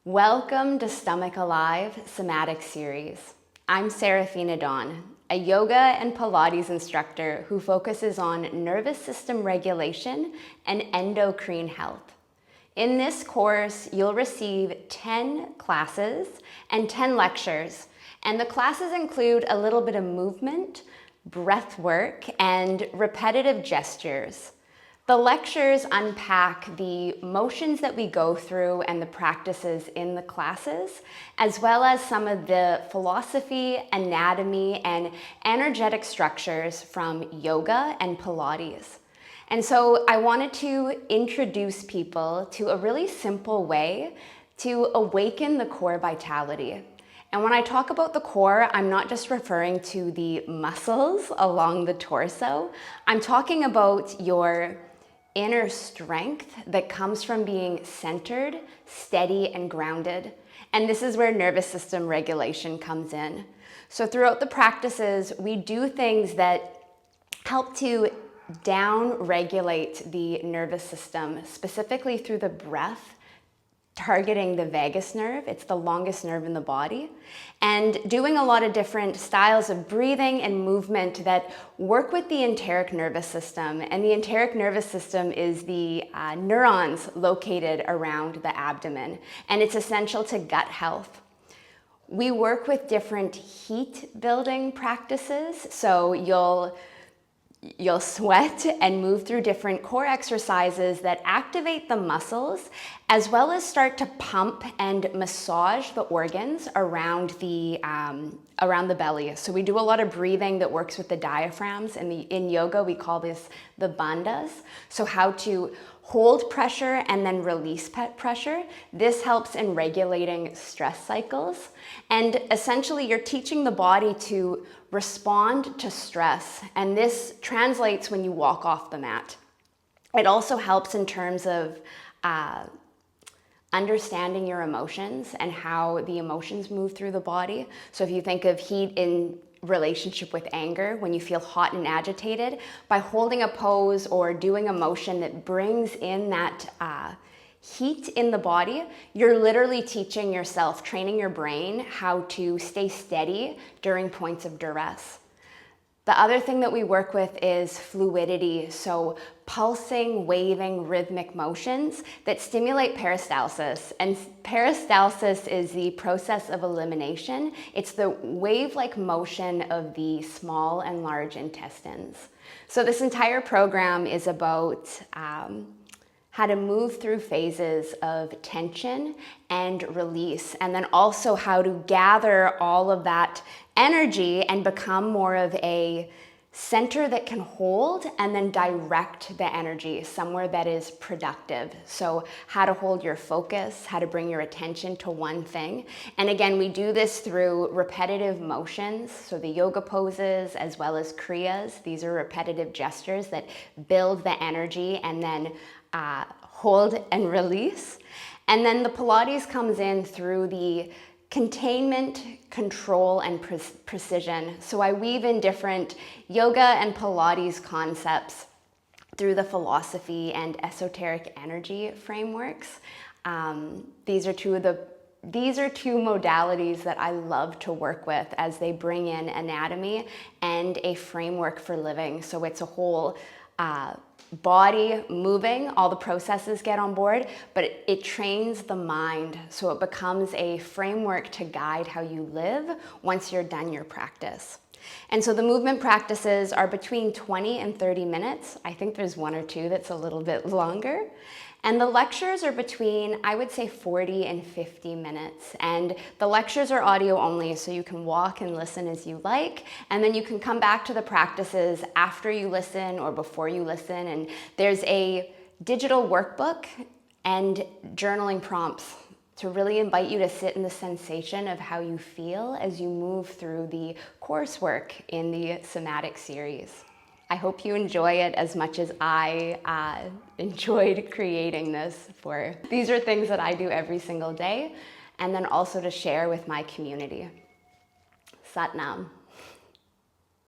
Welcome to Stomach Alive Somatic series. I'm Serafina Dawn, a yoga and Pilates instructor who focuses on nervous system regulation and endocrine health. In this course, you'll receive 10 classes and 10 lectures, and the classes include a little bit of movement, breath work, and repetitive gestures. The lectures unpack the motions that we go through and the practices in the classes, as well as some of the philosophy, anatomy, and energetic structures from yoga and Pilates. And so I wanted to introduce people to a really simple way to awaken the core vitality. And when I talk about the core, I'm not just referring to the muscles along the torso. I'm talking about your inner strength that comes from being centered, steady, and grounded. And this is where nervous system regulation comes in. So throughout the practices, we do things that help to down-regulate the nervous system, specifically through the breath, targeting the vagus nerve. It's the longest nerve in the body, and doing a lot of different styles of breathing and movement that work with the enteric nervous system. And the enteric nervous system is the neurons located around the abdomen, and it's essential to gut health. We work with different heat building practices, so you'll sweat and move through different core exercises that activate the muscles, as well as start to pump and massage the organs around the belly. So we do a lot of breathing that works with the diaphragms. In yoga, we call this the bandhas. So how to hold pressure and then release pressure. This helps in regulating stress cycles. And essentially, you're teaching the body to respond to stress. And this translates when you walk off the mat. It also helps in terms of understanding your emotions and how the emotions move through the body. So if you think of heat in relationship with anger, when you feel hot and agitated, by holding a pose or doing a motion that brings in that heat in the body, you're literally teaching yourself, training your brain how to stay steady during points of duress. The other thing that we work with is fluidity, so pulsing, waving, rhythmic motions that stimulate peristalsis. And peristalsis is the process of elimination. It's the wave-like motion of the small and large intestines. So this entire program is about how to move through phases of tension and release, and then also how to gather all of that energy and become more of a center that can hold and then direct the energy somewhere that is productive. So how to hold your focus, how to bring your attention to one thing. And again, we do this through repetitive motions, so the yoga poses as well as kriyas. These are repetitive gestures that build the energy and then hold and release. And then the Pilates comes in through the containment, control, and precision. So I weave in different yoga and Pilates concepts through the philosophy and esoteric energy frameworks. These are two modalities that I love to work with, as they bring in anatomy and a framework for living. So it's a whole body moving, all the processes get on board, but it trains the mind, so it becomes a framework to guide how you live once you're done your practice. And so the movement practices are between 20 and 30 minutes. I think there's one or two that's a little bit longer. And the lectures are between, I would say, 40 and 50 minutes. And the lectures are audio only, so you can walk and listen as you like. And then you can come back to the practices after you listen or before you listen. And there's a digital workbook and journaling prompts to really invite you to sit in the sensation of how you feel as you move through the coursework in the Somatic series. I hope you enjoy it as much as I enjoyed creating this for. These are things that I do every single day, and then also to share with my community. Sat Nam.